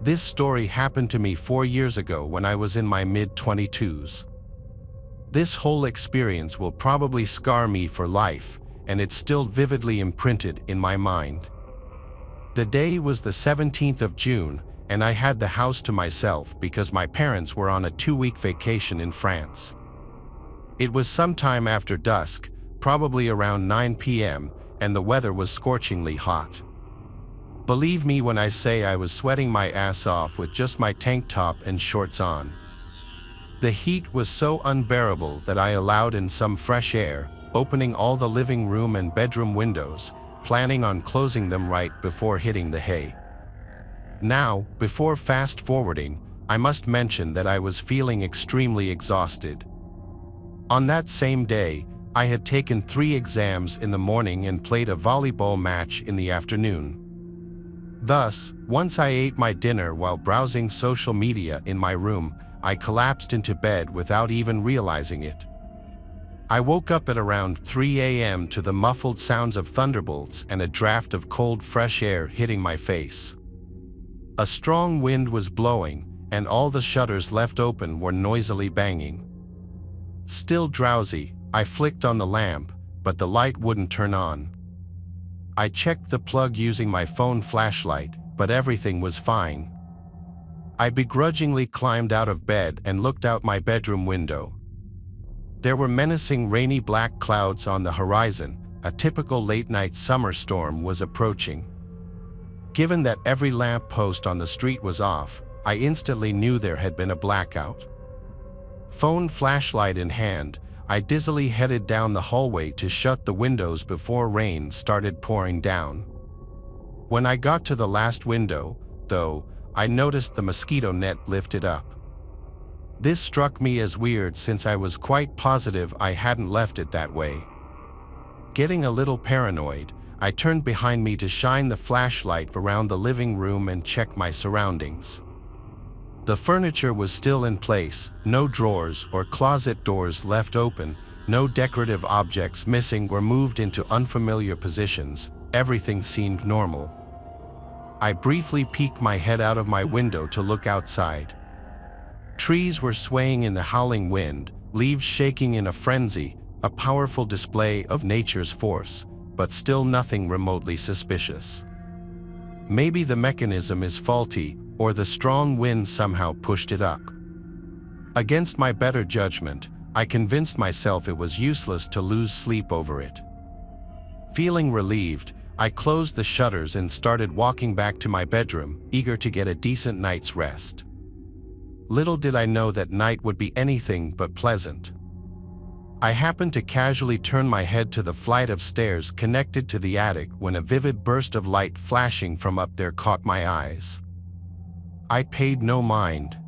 This story happened to me 4 years ago when I was in my mid-22s. This whole experience will probably scar me for life, and it's still vividly imprinted in my mind. The day was the 17th of June, and I had the house to myself because my parents were on a 2-week vacation in France. It was sometime after dusk, probably around 9 p.m., and the weather was scorchingly hot. Believe me when I say I was sweating my ass off with just my tank top and shorts on. The heat was so unbearable that I allowed in some fresh air, opening all the living room and bedroom windows, planning on closing them right before hitting the hay. Now, before fast forwarding, I must mention that I was feeling extremely exhausted. On that same day, I had taken 3 exams in the morning and played a volleyball match in the afternoon. Thus, once I ate my dinner while browsing social media in my room, I collapsed into bed without even realizing it. I woke up at around 3 a.m. to the muffled sounds of thunderbolts and a draft of cold fresh air hitting my face. A strong wind was blowing, and all the shutters left open were noisily banging. Still drowsy, I flicked on the lamp, but the light wouldn't turn on. I checked the plug using my phone flashlight, but everything was fine. I begrudgingly climbed out of bed and looked out my bedroom window. There were menacing rainy black clouds on the horizon. A typical late-night summer storm was approaching. Given that every lamp post on the street was off, I instantly knew there had been a blackout. Phone flashlight in hand, I dizzily headed down the hallway to shut the windows before rain started pouring down. When I got to the last window, though, I noticed the mosquito net lifted up. This struck me as weird since I was quite positive I hadn't left it that way. Getting a little paranoid, I turned behind me to shine the flashlight around the living room and check my surroundings. The furniture was still in place, no drawers or closet doors left open, no decorative objects missing or moved into unfamiliar positions. Everything seemed normal. I briefly peeked my head out of my window to look outside. Trees were swaying in the howling wind, leaves shaking in a frenzy, a powerful display of nature's force, but still nothing remotely suspicious. Maybe the mechanism is faulty, or the strong wind somehow pushed it up. Against my better judgment, I convinced myself it was useless to lose sleep over it. Feeling relieved, I closed the shutters and started walking back to my bedroom, eager to get a decent night's rest. Little did I know that night would be anything but pleasant. I happened to casually turn my head to the flight of stairs connected to the attic when a vivid burst of light flashing from up there caught my eyes. I paid no mind.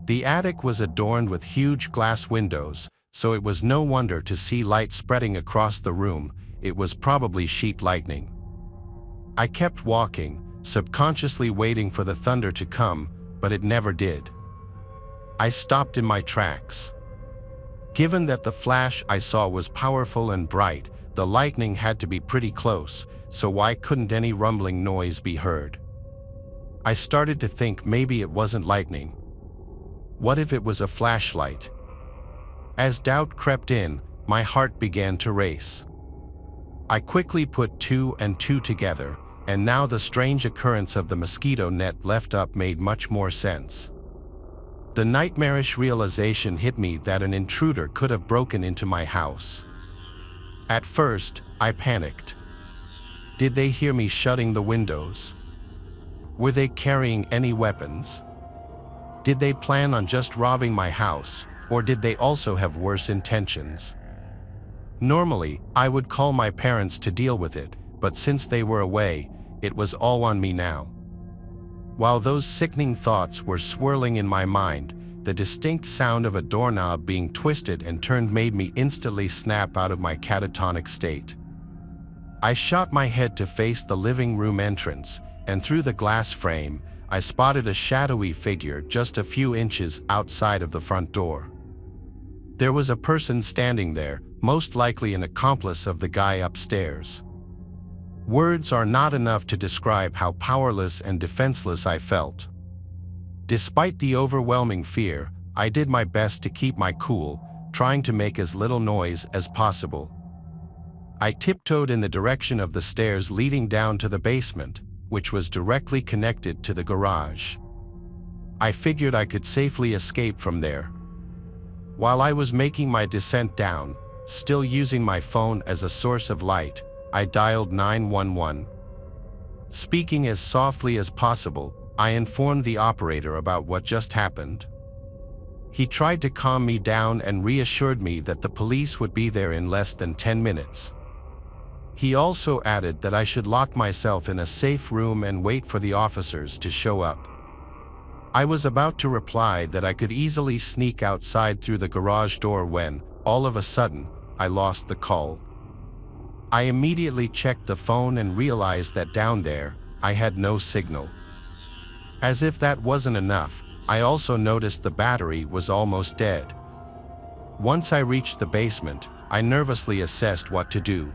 The attic was adorned with huge glass windows, so it was no wonder to see light spreading across the room. It was probably sheet lightning. I kept walking, subconsciously waiting for the thunder to come, but it never did. I stopped in my tracks. Given that the flash I saw was powerful and bright, the lightning had to be pretty close, so why couldn't any rumbling noise be heard? I started to think maybe it wasn't lightning. What if it was a flashlight? As doubt crept in, my heart began to race. I quickly put 2 and 2 together, and now the strange occurrence of the mosquito net left up made much more sense. The nightmarish realization hit me that an intruder could have broken into my house. At first, I panicked. Did they hear me shutting the windows? Were they carrying any weapons? Did they plan on just robbing my house, or did they also have worse intentions? Normally, I would call my parents to deal with it, but since they were away, it was all on me now. While those sickening thoughts were swirling in my mind, the distinct sound of a doorknob being twisted and turned made me instantly snap out of my catatonic state. I shot my head to face the living room entrance, and through the glass frame, I spotted a shadowy figure just a few inches outside of the front door. There was a person standing there, most likely an accomplice of the guy upstairs. Words are not enough to describe how powerless and defenseless I felt. Despite the overwhelming fear, I did my best to keep my cool, trying to make as little noise as possible. I tiptoed in the direction of the stairs leading down to the basement, which was directly connected to the garage. I figured I could safely escape from there. While I was making my descent down, still using my phone as a source of light, I dialed 911. Speaking as softly as possible, I informed the operator about what just happened. He tried to calm me down and reassured me that the police would be there in less than 10 minutes. He also added that I should lock myself in a safe room and wait for the officers to show up. I was about to reply that I could easily sneak outside through the garage door when, all of a sudden, I lost the call. I immediately checked the phone and realized that down there, I had no signal. As if that wasn't enough, I also noticed the battery was almost dead. Once I reached the basement, I nervously assessed what to do.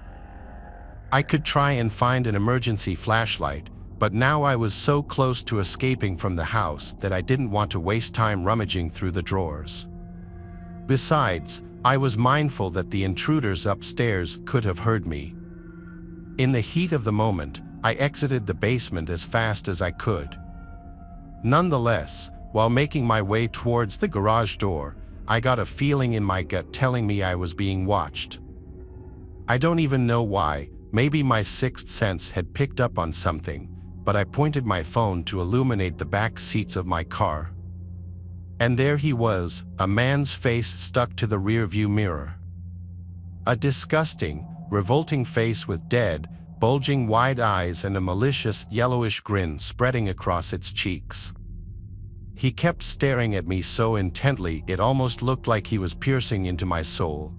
I could try and find an emergency flashlight, but now I was so close to escaping from the house that I didn't want to waste time rummaging through the drawers. Besides, I was mindful that the intruders upstairs could have heard me. In the heat of the moment, I exited the basement as fast as I could. Nonetheless, while making my way towards the garage door, I got a feeling in my gut telling me I was being watched. I don't even know why. Maybe my sixth sense had picked up on something, but I pointed my phone to illuminate the back seats of my car. And there he was, a man's face stuck to the rearview mirror. A disgusting, revolting face with dead, bulging wide eyes and a malicious yellowish grin spreading across its cheeks. He kept staring at me so intently it almost looked like he was piercing into my soul.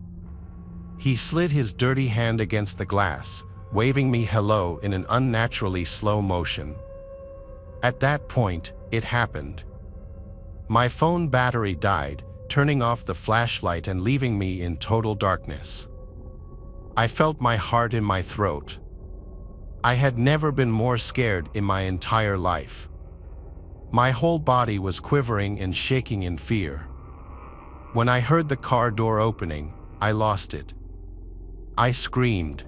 He slid his dirty hand against the glass, waving me hello in an unnaturally slow motion. At that point, it happened. My phone battery died, turning off the flashlight and leaving me in total darkness. I felt my heart in my throat. I had never been more scared in my entire life. My whole body was quivering and shaking in fear. When I heard the car door opening, I lost it. I screamed.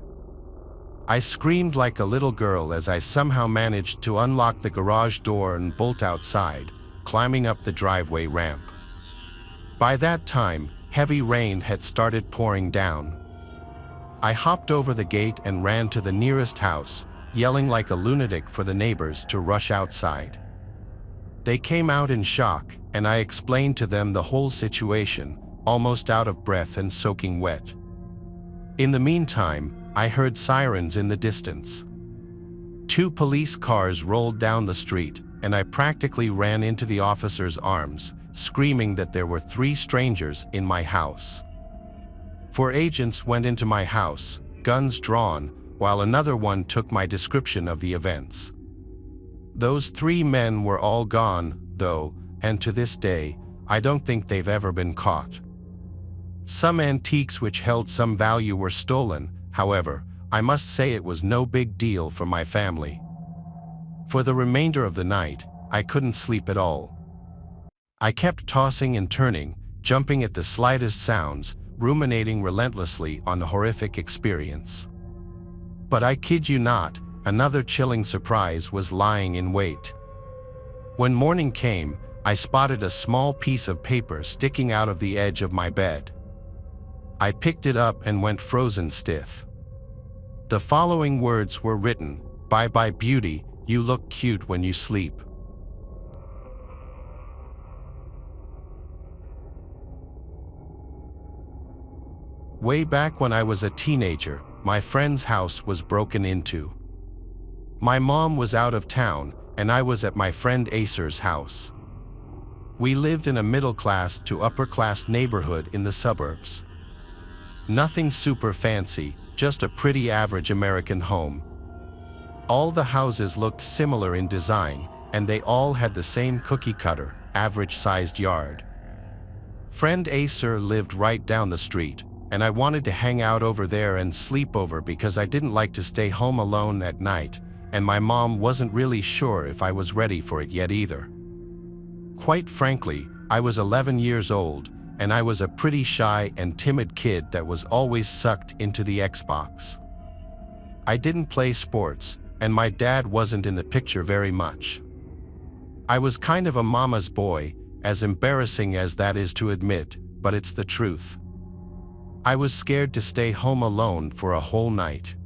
I screamed like a little girl as I somehow managed to unlock the garage door and bolt outside, climbing up the driveway ramp. By that time, heavy rain had started pouring down. I hopped over the gate and ran to the nearest house, yelling like a lunatic for the neighbors to rush outside. They came out in shock, and I explained to them the whole situation, almost out of breath and soaking wet. In the meantime, I heard sirens in the distance. 2 police cars rolled down the street, and I practically ran into the officer's arms, screaming that there were 3 strangers in my house. 4 agents went into my house, guns drawn, while another one took my description of the events. Those 3 men were all gone, though, and to this day, I don't think they've ever been caught. Some antiques which held some value were stolen. However, I must say it was no big deal for my family. For the remainder of the night, I couldn't sleep at all. I kept tossing and turning, jumping at the slightest sounds, ruminating relentlessly on the horrific experience. But I kid you not, another chilling surprise was lying in wait. When morning came, I spotted a small piece of paper sticking out of the edge of my bed. I picked it up and went frozen stiff. The following words were written: "Bye-bye beauty, you look cute when you sleep." Way back when I was a teenager, my friend's house was broken into. My mom was out of town, and I was at my friend Acer's house. We lived in a middle-class to upper-class neighborhood in the suburbs. Nothing super fancy, just a pretty average American home. All the houses looked similar in design, and they all had the same cookie-cutter, average-sized yard. Friend Acer lived right down the street, and I wanted to hang out over there and sleep over because I didn't like to stay home alone at night, and my mom wasn't really sure if I was ready for it yet either. Quite frankly, I was 11 years old, and I was a pretty shy and timid kid that was always sucked into the Xbox. I didn't play sports, and my dad wasn't in the picture very much. I was kind of a mama's boy, as embarrassing as that is to admit, but it's the truth. I was scared to stay home alone for a whole night.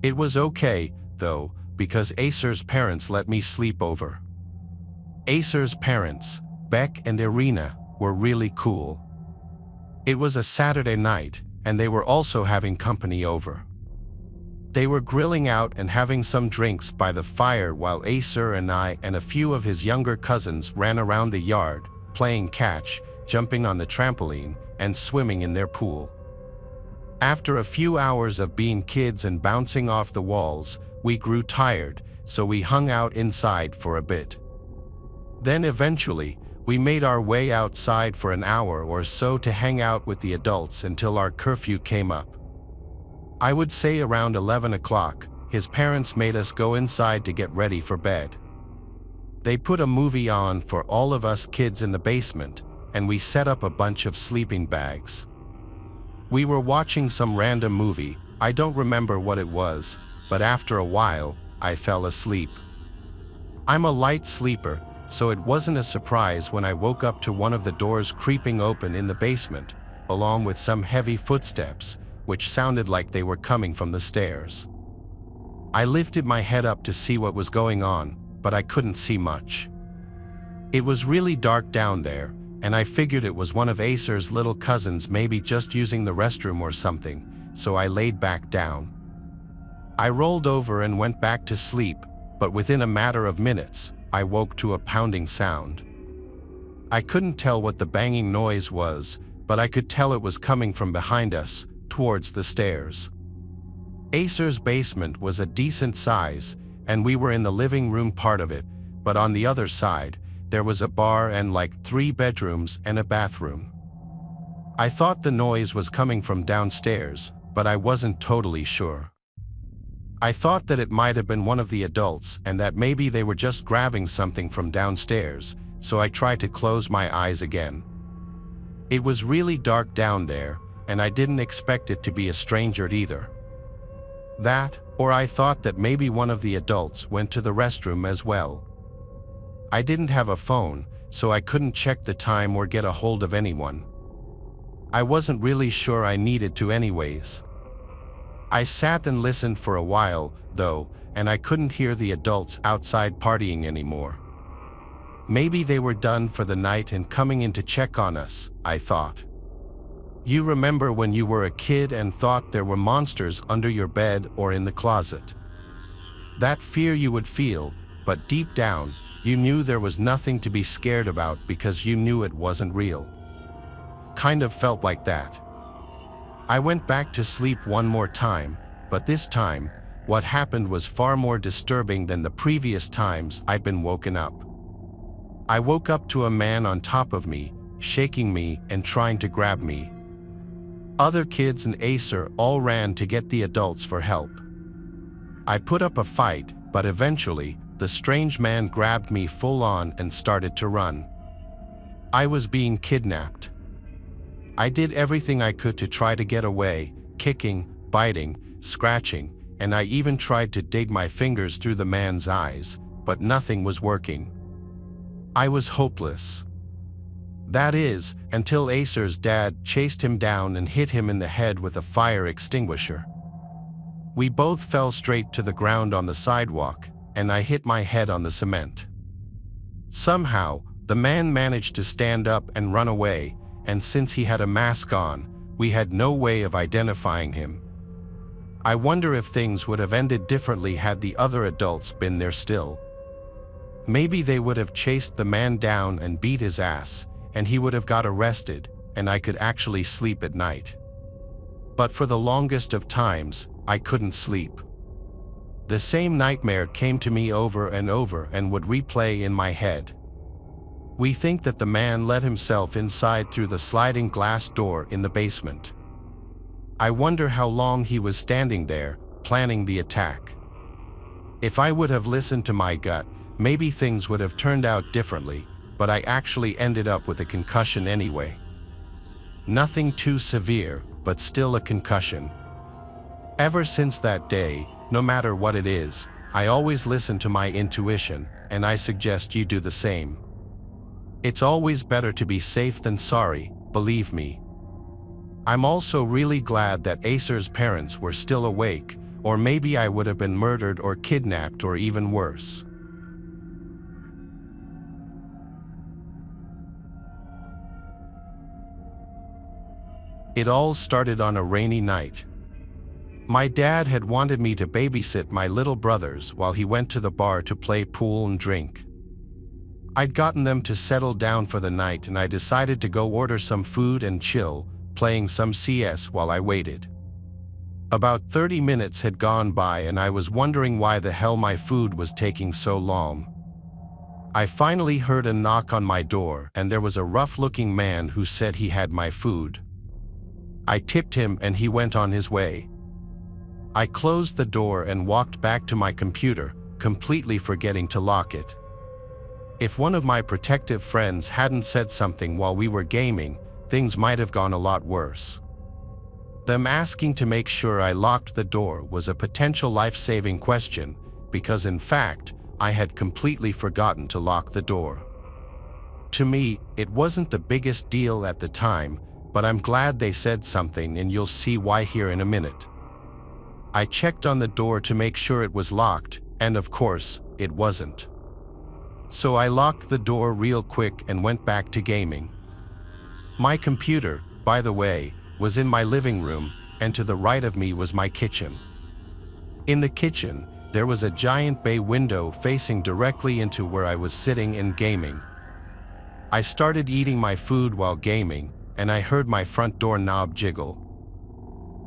It was okay, though, because Acer's parents let me sleep over. Acer's parents, Beck and Irina, were really cool. It was a Saturday night, and they were also having company over. They were grilling out and having some drinks by the fire while Acer and I and a few of his younger cousins ran around the yard, playing catch, jumping on the trampoline, and swimming in their pool. After a few hours of being kids and bouncing off the walls, we grew tired, so we hung out inside for a bit. Then eventually, we made our way outside for an hour or so to hang out with the adults until our curfew came up. I would say around 11 o'clock, his parents made us go inside to get ready for bed. They put a movie on for all of us kids in the basement, and we set up a bunch of sleeping bags. We were watching some random movie, I don't remember what it was, but after a while, I fell asleep. I'm a light sleeper, so it wasn't a surprise when I woke up to one of the doors creeping open in the basement, along with some heavy footsteps, which sounded like they were coming from the stairs. I lifted my head up to see what was going on, but I couldn't see much. It was really dark down there, and I figured it was one of Acer's little cousins maybe just using the restroom or something, so I laid back down. I rolled over and went back to sleep, but within a matter of minutes, I woke to a pounding sound. I couldn't tell what the banging noise was, but I could tell it was coming from behind us, towards the stairs. Acer's basement was a decent size, and we were in the living room part of it, but on the other side, there was a bar and like 3 bedrooms and a bathroom. I thought the noise was coming from downstairs, but I wasn't totally sure. I thought that it might have been one of the adults and that maybe they were just grabbing something from downstairs, so I tried to close my eyes again. It was really dark down there, and I didn't expect it to be a stranger either. That, or I thought that maybe one of the adults went to the restroom as well. I didn't have a phone, so I couldn't check the time or get a hold of anyone. I wasn't really sure I needed to anyways. I sat and listened for a while, though, and I couldn't hear the adults outside partying anymore. Maybe they were done for the night and coming in to check on us, I thought. You remember when you were a kid and thought there were monsters under your bed or in the closet? That fear you would feel, but deep down, you knew there was nothing to be scared about because you knew it wasn't real. Kind of felt like that. I went back to sleep one more time, but this time, what happened was far more disturbing than the previous times I'd been woken up. I woke up to a man on top of me, shaking me and trying to grab me. Other kids and Acer all ran to get the adults for help. I put up a fight, but eventually, the strange man grabbed me full on and started to run. I was being kidnapped. I did everything I could to try to get away, kicking, biting, scratching, and I even tried to dig my fingers through the man's eyes, but nothing was working. I was hopeless. That is, until Acer's dad chased him down and hit him in the head with a fire extinguisher. We both fell straight to the ground on the sidewalk, and I hit my head on the cement. Somehow, the man managed to stand up and run away, and since he had a mask on, we had no way of identifying him. I wonder if things would have ended differently had the other adults been there still. Maybe they would have chased the man down and beat his ass, and he would have got arrested, and I could actually sleep at night. But for the longest of times, I couldn't sleep. The same nightmare came to me over and would replay in my head. We think that the man let himself inside through the sliding glass door in the basement. I wonder how long he was standing there, planning the attack. If I would have listened to my gut, maybe things would have turned out differently, but I actually ended up with a concussion anyway. Nothing too severe, but still a concussion. Ever since that day, no matter what it is, I always listen to my intuition, and I suggest you do the same. It's always better to be safe than sorry, believe me. I'm also really glad that Acer's parents were still awake, or maybe I would have been murdered or kidnapped or even worse. It all started on a rainy night. My dad had wanted me to babysit my little brothers while he went to the bar to play pool and drink. I'd gotten them to settle down for the night and I decided to go order some food and chill, playing some CS while I waited. About 30 minutes had gone by and I was wondering why the hell my food was taking so long. I finally heard a knock on my door and there was a rough-looking man who said he had my food. I tipped him and he went on his way. I closed the door and walked back to my computer, completely forgetting to lock it. If one of my protective friends hadn't said something while we were gaming, things might have gone a lot worse. Them asking to make sure I locked the door was a potential life-saving question, because in fact, I had completely forgotten to lock the door. To me, it wasn't the biggest deal at the time, but I'm glad they said something and you'll see why here in a minute. I checked on the door to make sure it was locked, and of course, it wasn't. So I locked the door real quick and went back to gaming. My computer, by the way, was in my living room, and to the right of me was my kitchen. In the kitchen, there was a giant bay window facing directly into where I was sitting and gaming. I started eating my food while gaming, and I heard my front door knob jiggle.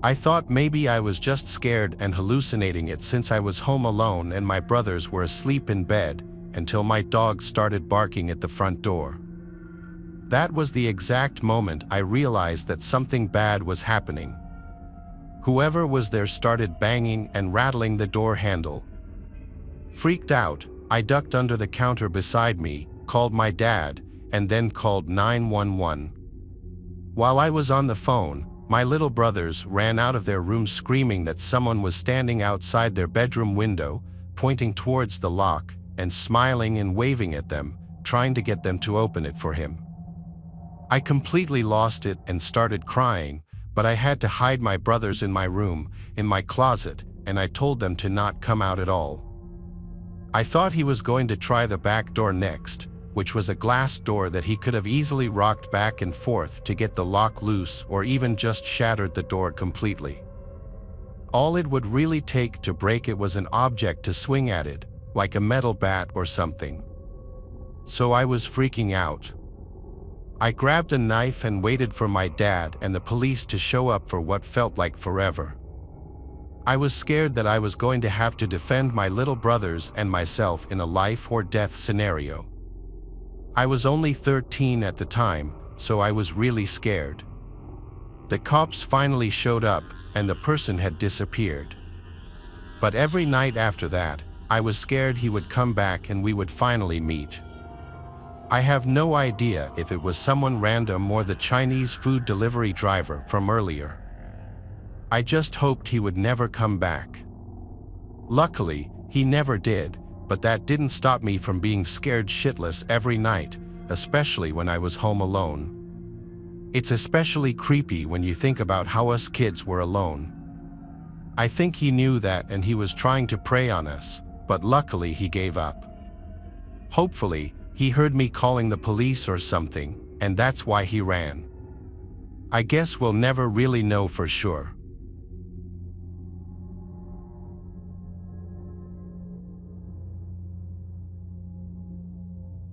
I thought maybe I was just scared and hallucinating it since I was home alone and my brothers were asleep in bed, until my dog started barking at the front door. That was the exact moment I realized that something bad was happening. Whoever was there started banging and rattling the door handle. Freaked out, I ducked under the counter beside me, called my dad, and then called 911. While I was on the phone, my little brothers ran out of their room screaming that someone was standing outside their bedroom window, pointing towards the lock, and smiling and waving at them, trying to get them to open it for him. I completely lost it and started crying, but I had to hide my brothers in my room, in my closet, and I told them to not come out at all. I thought he was going to try the back door next, which was a glass door that he could have easily rocked back and forth to get the lock loose or even just shattered the door completely. All it would really take to break it was an object to swing at it, like a metal bat or something. So I was freaking out. I grabbed a knife and waited for my dad and the police to show up for what felt like forever. I was scared that I was going to have to defend my little brothers and myself in a life or death scenario. I was only 13 at the time, so I was really scared. The cops finally showed up, and the person had disappeared. But every night after that, I was scared he would come back and we would finally meet. I have no idea if it was someone random or the Chinese food delivery driver from earlier. I just hoped he would never come back. Luckily, he never did, but that didn't stop me from being scared shitless every night, especially when I was home alone. It's especially creepy when you think about how us kids were alone. I think he knew that and he was trying to prey on us, but luckily he gave up. Hopefully, he heard me calling the police or something, and that's why he ran. I guess we'll never really know for sure.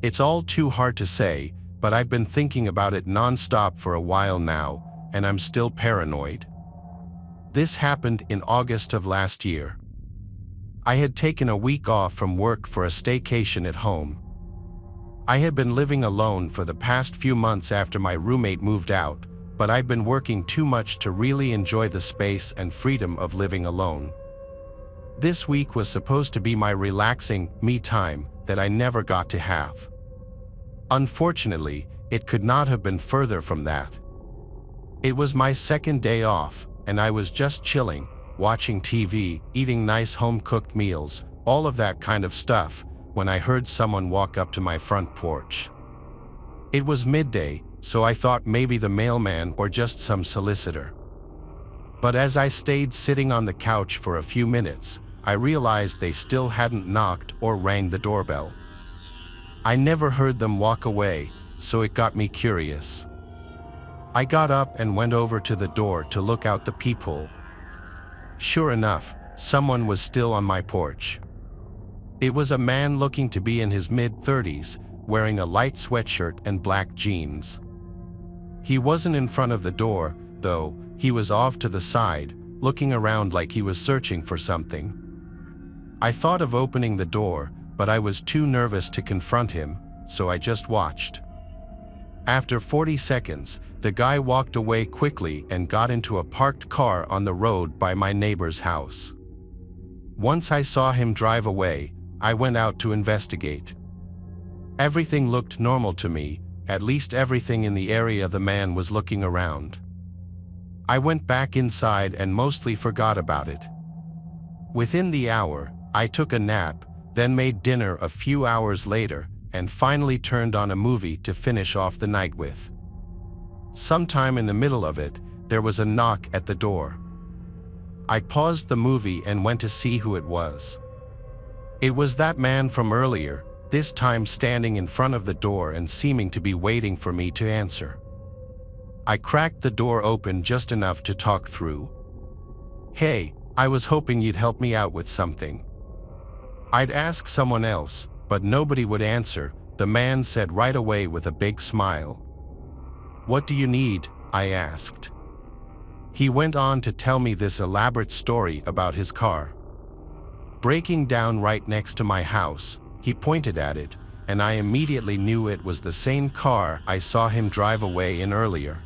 It's all too hard to say, but I've been thinking about it non-stop for a while now, and I'm still paranoid. This happened in August of last year. I had taken a week off from work for a staycation at home. I had been living alone for the past few months after my roommate moved out, but I'd been working too much to really enjoy the space and freedom of living alone. This week was supposed to be my relaxing, me time that I never got to have. Unfortunately, it could not have been further from that. It was my second day off, and I was just chilling, watching TV, eating nice home-cooked meals, all of that kind of stuff, when I heard someone walk up to my front porch. It was midday, so I thought maybe the mailman or just some solicitor. But as I stayed sitting on the couch for a few minutes, I realized they still hadn't knocked or rang the doorbell. I never heard them walk away, so it got me curious. I got up and went over to the door to look out the peephole. Sure enough, someone was still on my porch. It was a man looking to be in his mid-30s, wearing a light sweatshirt and black jeans. He wasn't in front of the door, though. He was off to the side, looking around like he was searching for something. I thought of opening the door, but I was too nervous to confront him, so I just watched. After 40 seconds, the guy walked away quickly and got into a parked car on the road by my neighbor's house. Once I saw him drive away, I went out to investigate. Everything looked normal to me, at least everything in the area the man was looking around. I went back inside and mostly forgot about it. Within the hour, I took a nap, then made dinner a few hours later, and finally turned on a movie to finish off the night with. Sometime in the middle of it, there was a knock at the door. I paused the movie and went to see who it was. It was that man from earlier, this time standing in front of the door and seeming to be waiting for me to answer. I cracked the door open just enough to talk through. "Hey, I was hoping you'd help me out with something." I'd ask someone else, but nobody would answer, the man said right away with a big smile. "What do you need?" I asked. He went on to tell me this elaborate story about his car. Breaking down right next to my house, he pointed at it, and I immediately knew it was the same car I saw him drive away in earlier.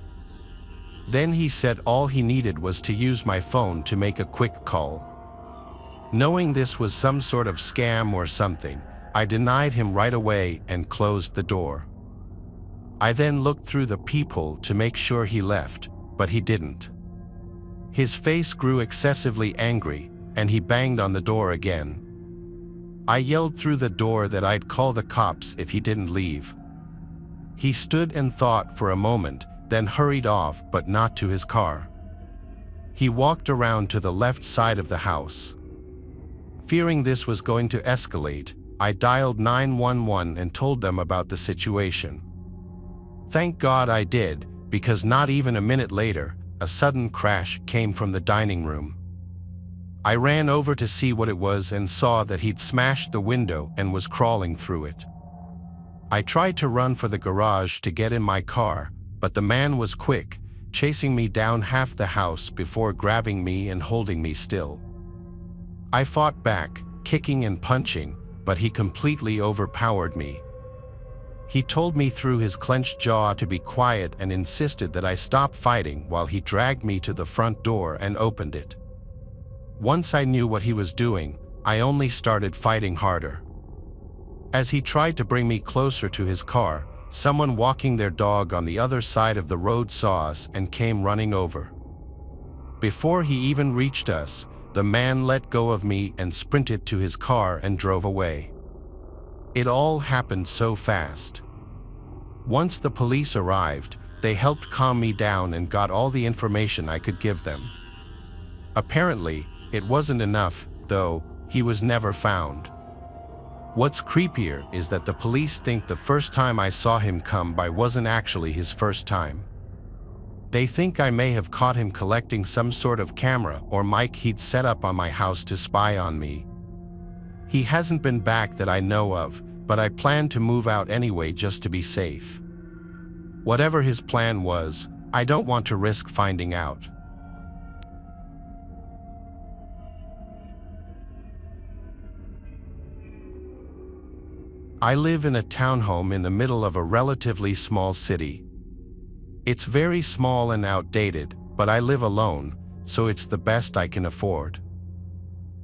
Then he said all he needed was to use my phone to make a quick call. Knowing this was some sort of scam or something, I denied him right away and closed the door. I then looked through the peephole to make sure he left, but he didn't. His face grew excessively angry, and he banged on the door again. I yelled through the door that I'd call the cops if he didn't leave. He stood and thought for a moment, then hurried off, but not to his car. He walked around to the left side of the house. Fearing this was going to escalate, I dialed 911 and told them about the situation. Thank God I did, because not even a minute later, a sudden crash came from the dining room. I ran over to see what it was and saw that he'd smashed the window and was crawling through it. I tried to run for the garage to get in my car, but the man was quick, chasing me down half the house before grabbing me and holding me still. I fought back, kicking and punching, but he completely overpowered me. He told me through his clenched jaw to be quiet and insisted that I stop fighting while he dragged me to the front door and opened it. Once I knew what he was doing, I only started fighting harder. As he tried to bring me closer to his car, someone walking their dog on the other side of the road saw us and came running over. Before he even reached us, the man let go of me and sprinted to his car and drove away. It all happened so fast. Once the police arrived, they helped calm me down and got all the information I could give them. Apparently, it wasn't enough, though. He was never found. What's creepier is that the police think the first time I saw him come by wasn't actually his first time. They think I may have caught him collecting some sort of camera or mic he'd set up on my house to spy on me. He hasn't been back that I know of, but I plan to move out anyway just to be safe. Whatever his plan was, I don't want to risk finding out. I live in a townhome in the middle of a relatively small city. It's very small and outdated, but I live alone, so it's the best I can afford.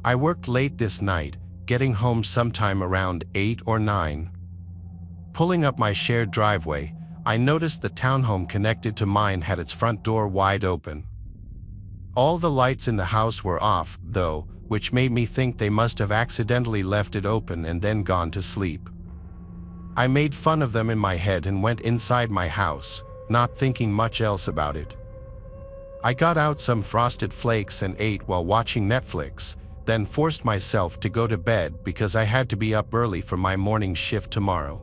I worked late this night, getting home sometime around 8 or 9. Pulling up my shared driveway, I noticed the townhome connected to mine had its front door wide open. All the lights in the house were off, though, which made me think they must have accidentally left it open and then gone to sleep. I made fun of them in my head and went inside my house, not thinking much else about it. I got out some frosted flakes and ate while watching Netflix, then forced myself to go to bed because I had to be up early for my morning shift tomorrow.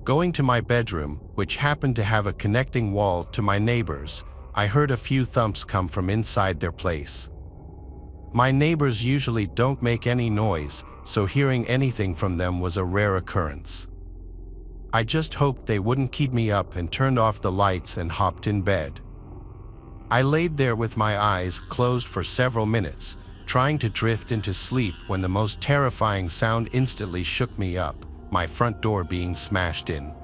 Going to my bedroom, which happened to have a connecting wall to my neighbors, I heard a few thumps come from inside their place. My neighbors usually don't make any noise, so hearing anything from them was a rare occurrence. I just hoped they wouldn't keep me up and turned off the lights and hopped in bed. I laid there with my eyes closed for several minutes, trying to drift into sleep when the most terrifying sound instantly shook me up, my front door being smashed in.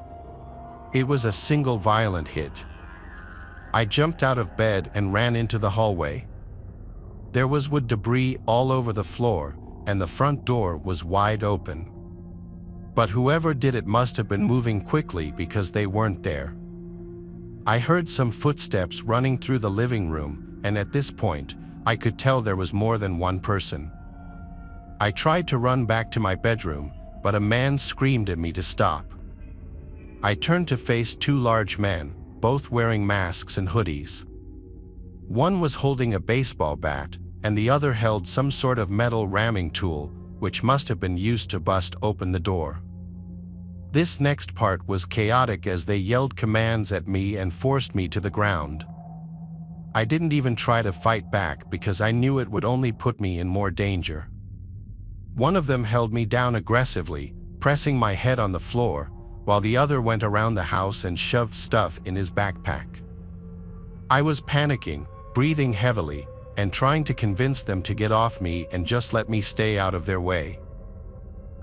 It was a single violent hit. I jumped out of bed and ran into the hallway. There was wood debris all over the floor, and the front door was wide open. But whoever did it must have been moving quickly because they weren't there. I heard some footsteps running through the living room, and at this point, I could tell there was more than one person. I tried to run back to my bedroom, but a man screamed at me to stop. I turned to face two large men, both wearing masks and hoodies. One was holding a baseball bat, and the other held some sort of metal ramming tool, which must have been used to bust open the door. This next part was chaotic as they yelled commands at me and forced me to the ground. I didn't even try to fight back because I knew it would only put me in more danger. One of them held me down aggressively, pressing my head on the floor, while the other went around the house and shoved stuff in his backpack. I was panicking, breathing heavily, and trying to convince them to get off me and just let me stay out of their way.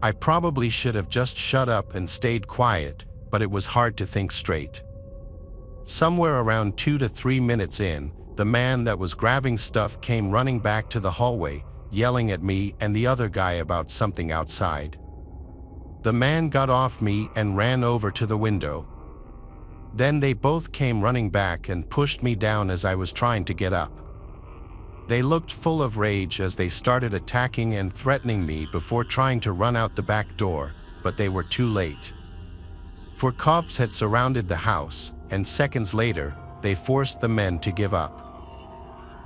I probably should have just shut up and stayed quiet, but it was hard to think straight. Somewhere around 2 to 3 minutes in, the man that was grabbing stuff came running back to the hallway, yelling at me and the other guy about something outside. The man got off me and ran over to the window. Then they both came running back and pushed me down as I was trying to get up. They looked full of rage as they started attacking and threatening me before trying to run out the back door, but they were too late. For cops had surrounded the house, and seconds later, they forced the men to give up.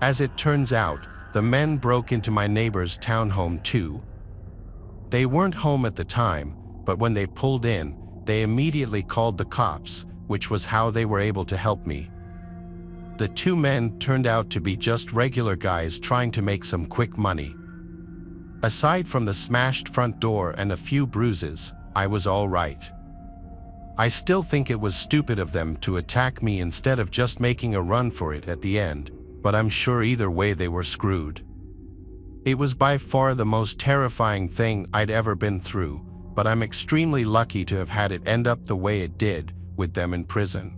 As it turns out, the men broke into my neighbor's townhome too. They weren't home at the time, but when they pulled in, they immediately called the cops, which was how they were able to help me. The two men turned out to be just regular guys trying to make some quick money. Aside from the smashed front door and a few bruises, I was all right. I still think it was stupid of them to attack me instead of just making a run for it at the end, but I'm sure either way they were screwed. It was by far the most terrifying thing I'd ever been through, but I'm extremely lucky to have had it end up the way it did, with them in prison.